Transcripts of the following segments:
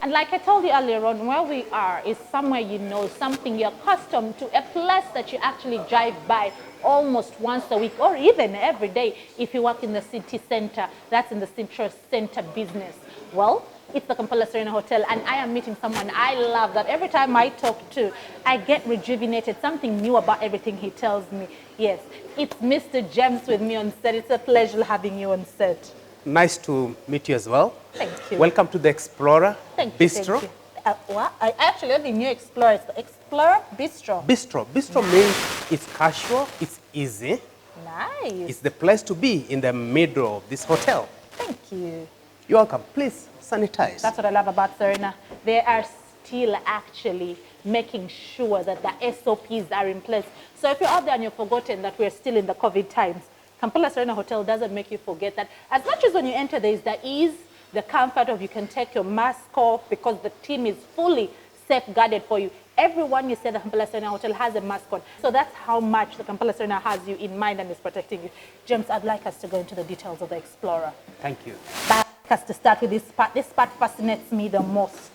And like I told you earlier on, where we are is somewhere you know, something you're accustomed to, a place that you actually drive by almost once a week or even every day. If you work in the city center, that's in the central center business. Well, it's the Kampala Serena Hotel, and I am meeting someone I love that every time I talk to, I get rejuvenated, something new about everything he tells me. Yes, it's Mr. James with me on set. It's a pleasure having you on set. Nice to meet you as well. Thank you. Welcome to the Explorer Bistro. Thank you. What? I actually only knew Explorer. It's the Explorer Bistro. Bistro means it's casual, it's easy. Nice. It's the place to be in the middle of this hotel. Thank you. You're welcome. Please sanitize. That's what I love about Serena. They are still actually making sure that the SOPs are in place. So if you're out there and you've forgotten that we're still in the COVID times, Kampala Serena Hotel doesn't make you forget that. As much as when you enter, there is the ease, the comfort of you can take your mask off because the team is fully safeguarded for you. Everyone you say the Kampala Serena Hotel has a mask on. So that's how much the Kampala Serena has you in mind and is protecting you. James, I'd like us to go into the details of the Explorer. Thank you. But I'd like us to start with this part. This part fascinates me the most.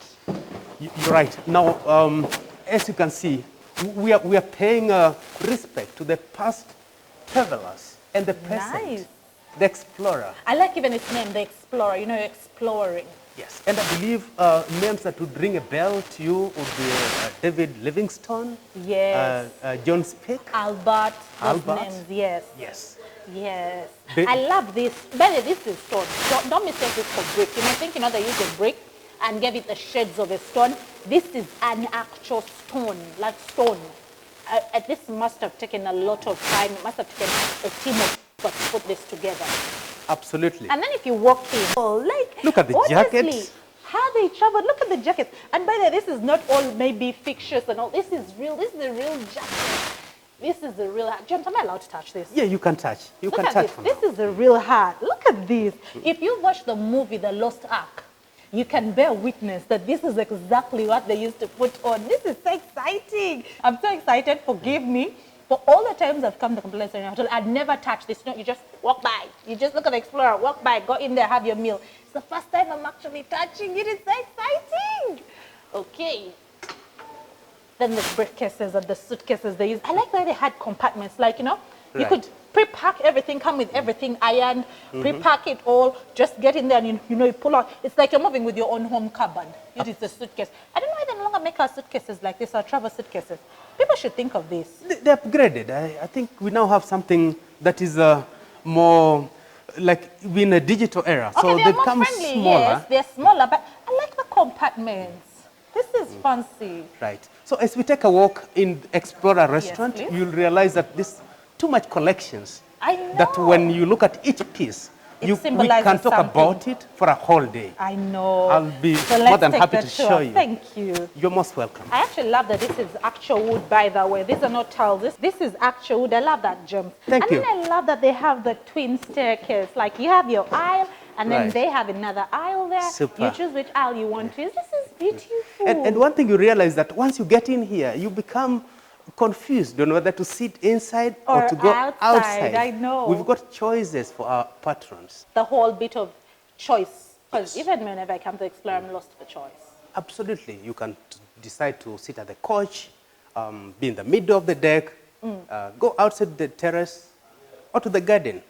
You're right. Now, as you can see, we are paying respect to the past travelers and the present. Nice. The Explorer. I like even its name, the Explorer. You know, exploring. Yes, and I believe names that would ring a bell to you would be David Livingstone, Yes. John Speck, Albert. Those Albert. names, yes. Yes. Yes. The- I love this. By the way, this is stone. Don't mistake this for brick. You may think, you know, they use a brick and gave it the shades of a stone. This is an actual stone, like stone. This must have taken a lot of time. It must have taken a team of people to put this together. Absolutely. And then if you walk in, oh, like, Look at the honestly, jackets. how they traveled. Look at the jackets. And by the way, this is not all maybe fixtures and all. This is real. This is a real jacket. This is the real hat. James, am I allowed to touch this? Yeah, you can touch. You Look can at touch this. for This now. is the real hat. Look at this. If you watch the movie The Lost Ark, you can bear witness that this is exactly what they used to put on. This is so exciting. I'm so excited. Forgive me. For all the times I've come to Kampala Serena Hotel, I'd never touched this. No, you just walk by. You just look at the Explorer, walk by, go in there, have your meal. It's the first time I'm actually touching it. It's so exciting. Okay. Then the briefcases and the suitcases they use. I like that they had compartments. Like, you know, you Right. could pre-pack everything, come with everything ironed, pre-pack it all, just get in there and you know, you pull out. It's like you're moving with your own home cupboard. It is a suitcase. I don't know why they no longer make our suitcases like this, our travel suitcases. People should think of this. They upgraded. I think we now have something that is more like we're in a digital era. Okay, so they they are more become friendly, smaller. yes, they're smaller, but I like the compartments. This is fancy. Right. So as we take a walk in Explorer restaurant, please. you'll realize that this too much collections. I know. That when you look at each piece, It we symbolizes can talk something. about it for a whole day. I know. I'll be So more let's than take happy the to tour. show you. Thank you. You're most welcome. I actually love that this is actual wood, by the way. These are not tiles. This is actual wood. I love that, Jim. Thank you. And then I love that they have the twin staircase. Like you have your aisle, and then Right. they have another aisle there. Super. You choose which aisle you want to use. This is beautiful. And one thing you realize that once you get in here, you become confused on whether to sit inside or Or to go outside, I know. We've got choices for our patrons. The whole bit of choice. Because even whenever I come to explore, I'm lost for choice. Absolutely. You can decide to sit at the couch, be in the middle of the deck, go outside the terrace or to the garden.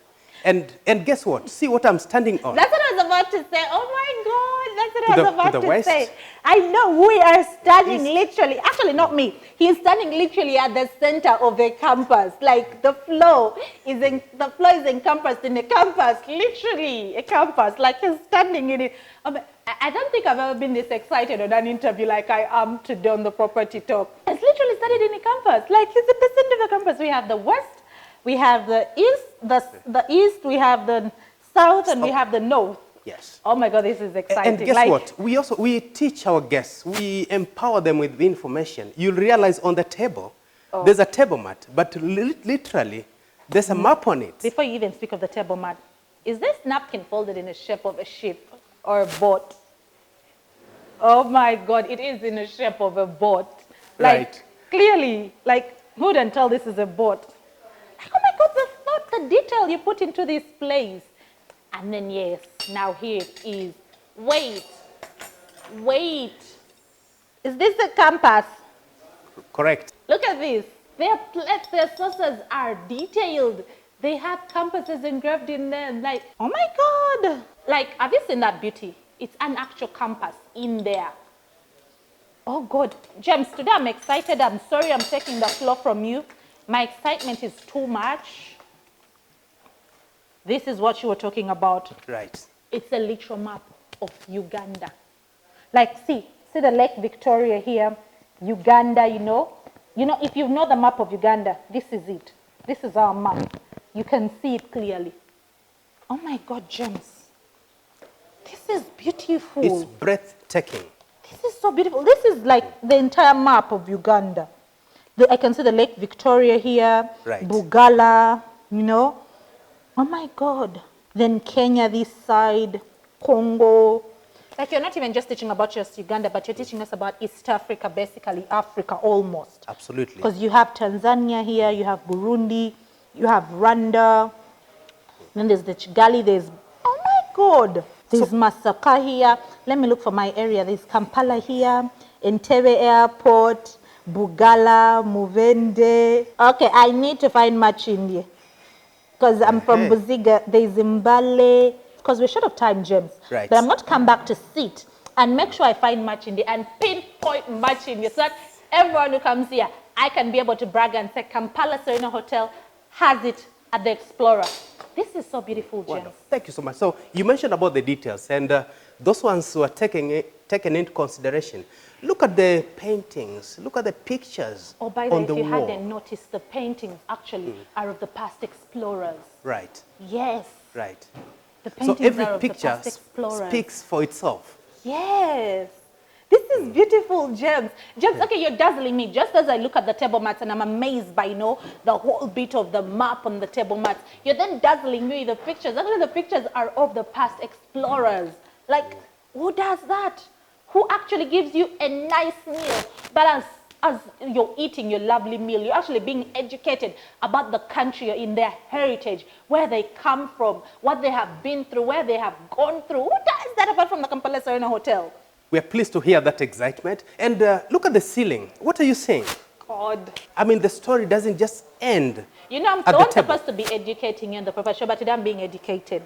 And guess what? See what I'm standing on. That's what I was about to say. Oh my God, that's what To I was the- about to the to west? say. I know we are standing Is- literally, actually not me. He's standing literally at the center of a campus. Like the floor is encompassed in a campus, literally a campus. Like he's standing in it. I don't think I've ever been this excited on an interview like I am today on the property talk. It's literally started in a campus. Like it's at the center of the campus. We have the west. We have the east, the east, we have the south, and we have the north. Yes. Oh my God, this is exciting. And guess what? We teach our guests, we empower them with the information. You'll realize on the table, there's a table mat, but literally, there's a map on it. Before you even speak of the table mat, is this napkin folded in the shape of a ship or a boat? Oh my God, it is in the shape of a boat. Like, Right. clearly, like, who wouldn't tell this is a boat? Like, oh my God, the thought, the detail you put into this place. And then, yes, now here it is. Wait. Wait. Is this a compass? Correct. Look at this. Their plates, their saucers are detailed. They have compasses engraved in them. Like, oh my God. Like, have you seen that beauty? It's an actual compass in there. Oh God. James, today I'm excited. I'm sorry I'm taking the floor from you. My excitement is too much. This is what you were talking about. Right. It's a literal map of Uganda. Like, see the Lake Victoria here, Uganda, you know, if you know the map of Uganda, this is it. This is our map. You can see it clearly. Oh my God, James. This is beautiful. It's breathtaking. This is so beautiful. This is like the entire map of Uganda. I can see the Lake Victoria here, Right. Bugala, you know. Oh my God. Then Kenya this side, Congo. Like, you're not even just teaching about just Uganda, but you're teaching us about East Africa, basically Africa almost. Absolutely. Because you have Tanzania here, you have Burundi, you have Rwanda, then there's the Kigali, there's, oh my God, there's Masaka here. Let me look for my area. There's Kampala here, Entebbe Airport, Bugala, Muvende. Okay, I need to find Machindi. Because I'm from Buziga, there's Mbale. Because we're short of time, James. Right. But I'm going to come back to sit and make sure I find Machindi and pinpoint Machindi so that everyone who comes here, I can be able to brag and say Kampala Serena Hotel has it at the Explorer. This is so beautiful, James. Wonderful. Thank you so much. So you mentioned about the details, and those ones who are taken into consideration. Look at the paintings. Look at the pictures Oh, by the way, on the if you wall. hadn't noticed, the paintings actually are of the past explorers. Right. Yes. Right. The So paintings every are of the picture past explorers. speaks for itself. Yes. This is beautiful, James. James, okay, you're dazzling me. Just as I look at the table mats and I'm amazed by, the whole bit of the map on the table mats, you're then dazzling me with the pictures. Actually, the pictures are of the past explorers. Like, who does that? Who actually gives you a nice meal? But as you're eating your lovely meal, you're actually being educated about the country, in their heritage, where they come from, what they have been through, where they have gone through. Who does that apart from the Kampala Serena Hotel? We are pleased to hear that excitement. And look at the ceiling. What are you saying? God. I mean, the story doesn't just end I'm at the so table. supposed to be educating you in the proper show, but today I'm being educated.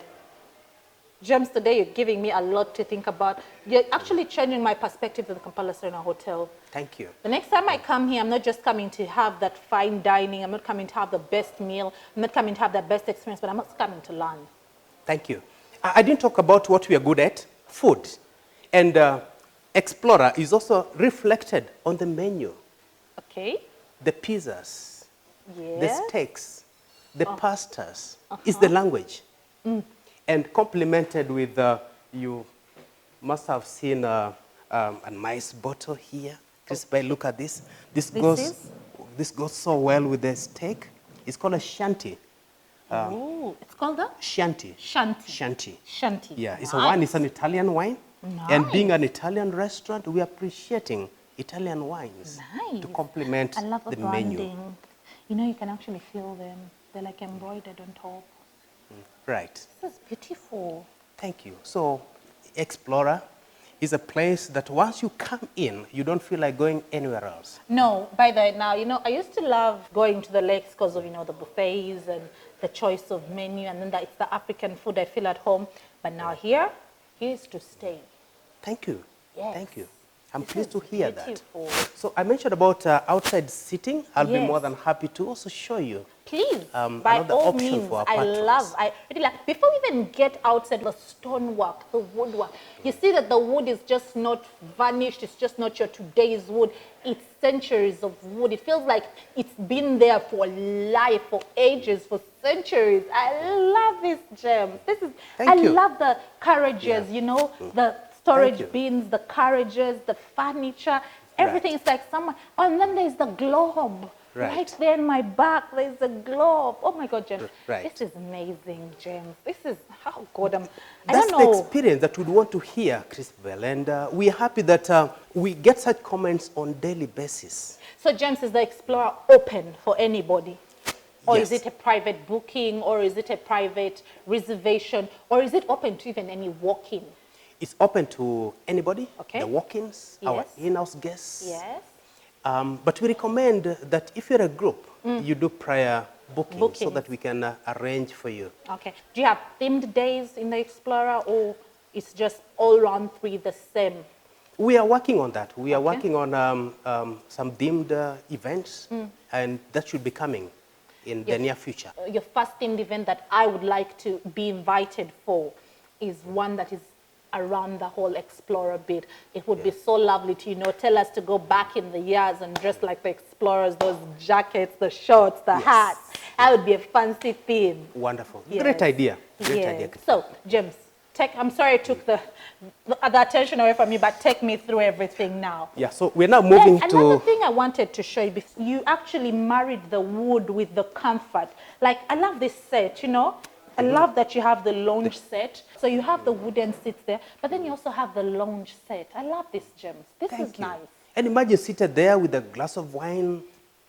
James, today you're giving me a lot to think about. You're actually changing my perspective of the Kampala Serena Hotel. Thank you. The next time I come here, I'm not just coming to have that fine dining. I'm not coming to have the best meal. I'm not coming to have the best experience, but I'm also coming to learn. Thank you. I didn't talk about what we are good at, food. And Explorer is also reflected on the menu. Okay. The pizzas, the Yes. steaks, the pastas is the language. And complemented with, you must have seen a nice bottle here. Christopher, look at this. This goes so well with the steak. It's called a shanty. Oh, it's called a Shanty. shanty. Shanty. Shanty. Yeah, it's a wine. It's an Italian wine. And being an Italian restaurant, we are appreciating Italian wines to complement I love the branding. menu. You can actually feel them. They're like embroidered on top. Right. This is beautiful. Thank you. So, Explorer is a place that once you come in, you don't feel like going anywhere else. No, by the way, now, I used to love going to the lakes because of, the buffets and the choice of menu, and then it's the African food I feel at home. But now here is to stay. Thank you. Yes. Thank you. I'm This pleased to is hear beautiful. that. So I mentioned about outside seating. I'll be Yes. more than happy to also show you. Please, by another all option means, for our I patrons. really like, before we even get outside the stonework, the woodwork, you see that the wood is just not varnished, it's just not your today's wood, it's centuries of wood. It feels like it's been there for life, for ages, for centuries. I love this gem. I you. love the carriages, the storage you. bins, the carriages, the furniture, everything is like someone, and then there's the globe. Right there in my back, there's a globe. Oh my God, James. Right. This is amazing, James. This is, oh God, I That's don't the know. experience that we'd want to hear, Christabel. And we're happy that we get such comments on daily basis. So, James, is the Explorer open for anybody? Or Yes. is it a private booking? Or is it a private reservation? Or is it open to even any walk-in? It's open to anybody, Okay. the walk-ins, our Yes. in-house guests. Yes. But we recommend that if you're a group, you do prior booking so Bookings. that we can arrange for you. Okay. Do you have themed days in the Explorer, or it's just all round 3 the same? We are working on that. We are Okay. working on some themed events, and that should be coming in the near future. Your first themed event that I would like to be invited for is one that is around the whole Explorer bit. It would be so lovely to, tell us to go back in the years and dress like the Explorers, those jackets, the shorts, the hats. That would be a fancy theme. Wonderful. Yes. Great idea. Great idea. So, James, I'm sorry I took the attention away from you, but take me through everything now. Yeah, so we're now moving Yes, to... another thing I wanted to show you, you actually married the wood with the comfort. Like, I love this set, I love that you have the lounge set. So you have the wooden seats there, but then you also have the lounge set. I love this, James. This is nice. And imagine seated there with a glass of wine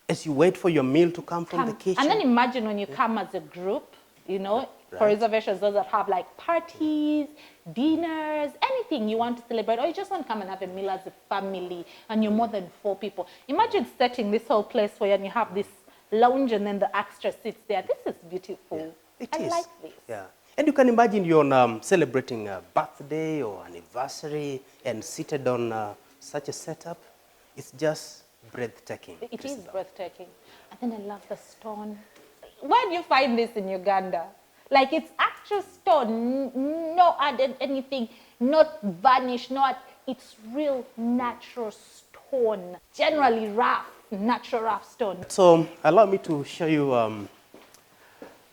as you wait for your meal to come from the kitchen. And then imagine when you come as a group, for reservations, those that have like parties, dinners, anything you want to celebrate, or you just want to come and have a meal as a family, and you're more than 4 people. Imagine setting this whole place for you, and you have this lounge and then the extra seats there. This is beautiful. Yeah. I like this. Yeah. And you can imagine you're celebrating a birthday or anniversary and seated on such a setup. It's just breathtaking. It is breathtaking. And then I love the stone. Where do you find this in Uganda? Like, it's actual stone, no added anything, not varnish, it's real natural stone. Generally rough, natural rough stone. So allow me to show you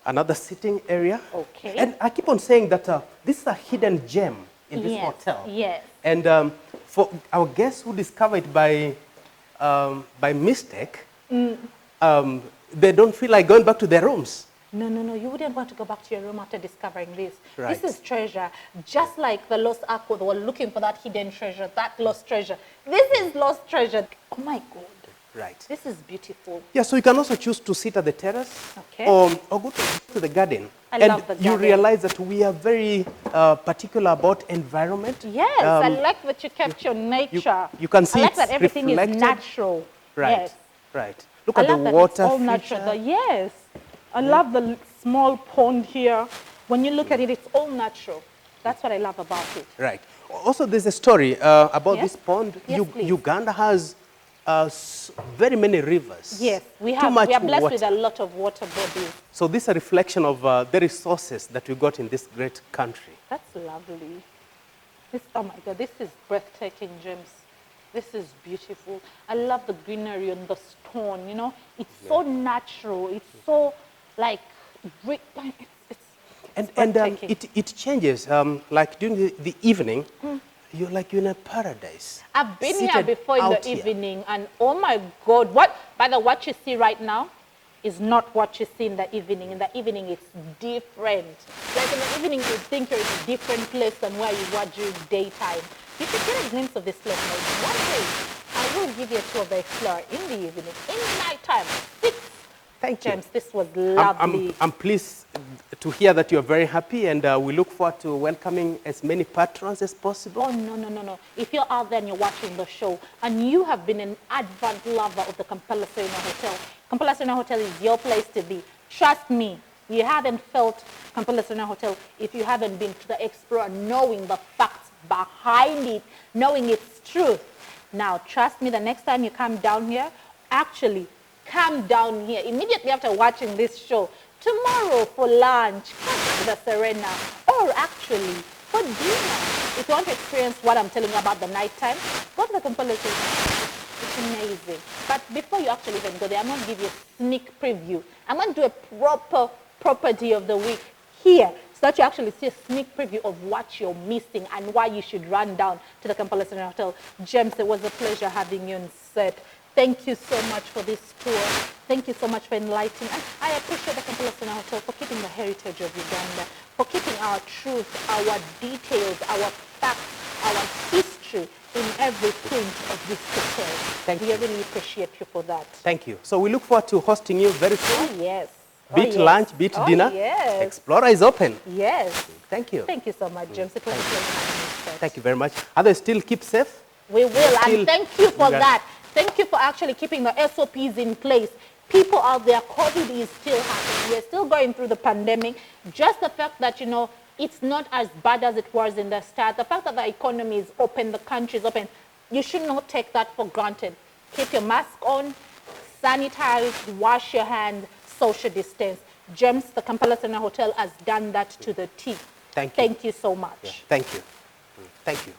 another sitting area. Okay. And I keep on saying that this is a hidden gem in this hotel. Yes. And for our guests who discover it by mistake, they don't feel like going back to their rooms. No, you wouldn't want to go back to your room after discovering this. Right. This is treasure. Just like the lost ark, they were looking for that hidden treasure, that lost treasure. This is lost treasure. Oh my God. Right. This is beautiful. Yeah, so you can also choose to sit at the terrace Okay. or go to the garden. I and love the you garden. realize that we are very particular about environment. Yes, I like that you capture nature. You can see I like it's that everything reflected. is natural. Right, Yes. right. Look I at the love that water it's all feature. natural. Yes. I love the small pond here. When you look at it, it's all natural. That's what I love about it. Right. Also, there's a story about Yes? this pond. Yes, please. Uganda has very many rivers. Yes, we Too much are blessed water. with a lot of water bodies. So this is a reflection of the resources that we got in this great country. That's lovely. Oh my God, this is breathtaking, James. This is beautiful. I love the greenery on the stone, It's so natural. It's so, like, it's And breathtaking. it changes. Like during the evening, you're like you're in a paradise. I've been here Seated before in out the here. evening, and oh my God, what you see right now is not what you see in the evening. In the evening, it's different. Like in the evening, you think you're in a different place than where you were during daytime. You should get a glimpse of this place now. One day, I will give you a tour of the Explorer in the evening, in the nighttime. Thank you. James, this was lovely. I'm pleased to hear that you're very happy, and we look forward to welcoming as many patrons as possible. Oh, no. If you're out there and you're watching the show and you have been an advent lover of the Kampala Serena Hotel, Kampala Serena Hotel is your place to be. Trust me, you haven't felt Kampala Serena Hotel if you haven't been to the Explorer, knowing the facts behind it, knowing its truth. Now, trust me, the next time you come down here, actually, come down here immediately after watching this show. Tomorrow for lunch, come to the Serena, or actually for dinner. If you want to experience what I'm telling you about the nighttime, go to the Kampala Serena. It's amazing. But before you actually even go there, I'm going to give you a sneak preview. I'm going to do a proper property of the week here, so that you actually see a sneak preview of what you're missing and why you should run down to the Kampala Serena Hotel. James, it was a pleasure having you on set. Thank you so much for this tour. Thank you so much for enlightening. And I appreciate the Kampala Serena Hotel for keeping the heritage of Uganda, for keeping our truth, our details, our facts, our history in every print of this hotel. Thank you. We really appreciate you for that. Thank you. So we look forward to hosting you very soon. Oh, yes. Be it lunch, be it dinner. Yes. Explorer is open. Yes. Thank you. Thank you so much, James. It was a pleasure having you. Perfect. Thank you very much. Others still keep safe? We will, and thank you for Yeah. that. Thank you for actually keeping the SOPs in place. People out there, COVID is still happening. We're still going through the pandemic. Just the fact that, you know, it's not as bad as it was in the start. The fact that the economy is open, the country is open, you should not take that for granted. Keep your mask on, sanitize, wash your hands, social distance. James, the Kampala Serena Hotel has done that to the T. Thank you. Thank you so much. Yeah. Thank you. Thank you.